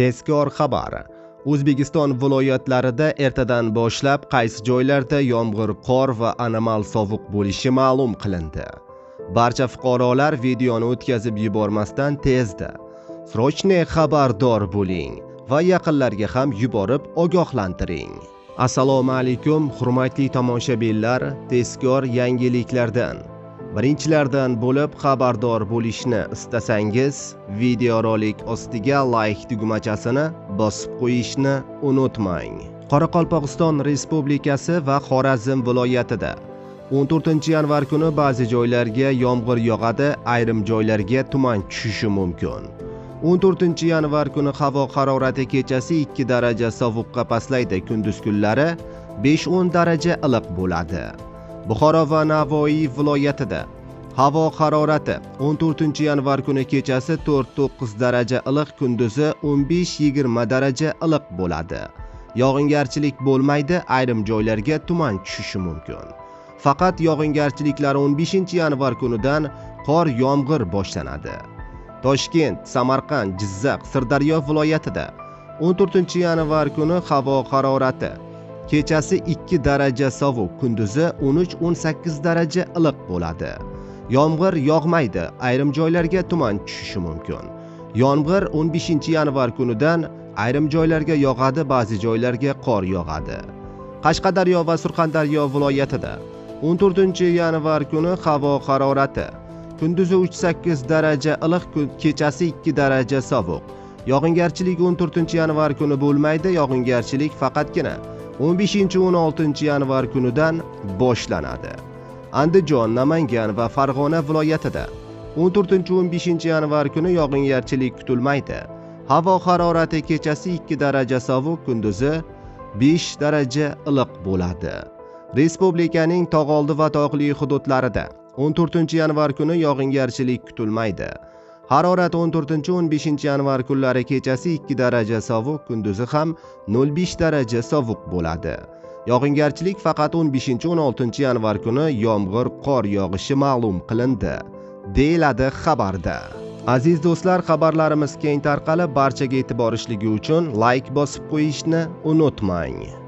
Tezkor xabar. O'zbekiston viloyatlarida ertadan boshlab qaysi joylarda yomg'ir, qor va anomal sovuq bo'lishi ma'lum qilindi. Barcha fuqarolar videoni o'tkazib yubormasdan tezda srochniy xabardor bo'ling va yaqinlarga ham yuborib ogohlantiring. Assalomu alaykum, hurmatli tomoshabinlar. Tezkor yangiliklardan birinchilardan bo'lib xabardor bo'lishni istasangiz, videorolik ostiga like tugmachasini bosib qo'yishni unutmang. Qoraqalpog'iston Respublikasi va Xorazm viloyatida 14-yanvar kuni ba'zi joylarga yomg'ir yog'adi, ayrim joylarga tuman tushishi mumkin. 14-yanvar kuni havo harorati kechasi 2 daraja sovuqqa pastlaydi, kunduz kunlari 5-10 daraja iliq bo'ladi. Buxoro va Navoiy viloyatida havo harorati 14-yanvar kuni kechasi 4-9 daraja iliq, kunduzi 15-20 daraja iliq bo'ladi. Yog'ingarchilik bo'lmaydi, ayrim joylarga tuman tushishi mumkin. Faqat yog'ingarchiliklar 15-yanvar kunidan qor yomg'ir boshlanadi. Toshkent, Samarqand, Jizzax, Sirdaryo viloyatida 14-yanvar kuni havo harorati kechasi 2 daraja sovuq, kunduzi 13-18 daraja iliq bo'ladi. Yomg'ir yog'maydi, ayrim joylarga tuman tushishi mumkin. Yomg'ir 15-yanvar kunidan ayrim joylarga yog'adi, ba'zi joylarga qor yog'adi. Qashqadaryo va Surxondaryo viloyatida 14-yanvar kuni havo harorati kunduzi 3-8 daraja iliq, kechasi 2 daraja sovuq. Yog'ingarchilik 14-yanvar kuni bo'lmaydi, yog'ingarchilik faqatgina 15-16-yanvar kunidan boshlanadi. Andijon, Namangan va Farg'ona viloyatida 14-15-yanvar kuni yog'ingarchilik kutilmaydi. Havo harorati kechasi 2 daraja sovuq, kunduzi 5 daraja iliq bo'ladi. Respublikaning tog'oldi va tog'li hududlarida 14-yanvar kuni yog'ingarchilik kutilmaydi. Harorat 14-15-yanvar kunlari kechasi 2 daraja sovuq, kunduzi ham 0,5 daraja sovuq bo'ladi. Yog'ingarchilik faqat 15-16-yanvar kuni yomg'ir, qor yog'ishi ma'lum qilindi, deyiladi xabarda. Aziz do'stlar, xabarlarimiz keng tarqalib, barchaga e'tiborishligi uchun like bosib qo'yishni unutmang.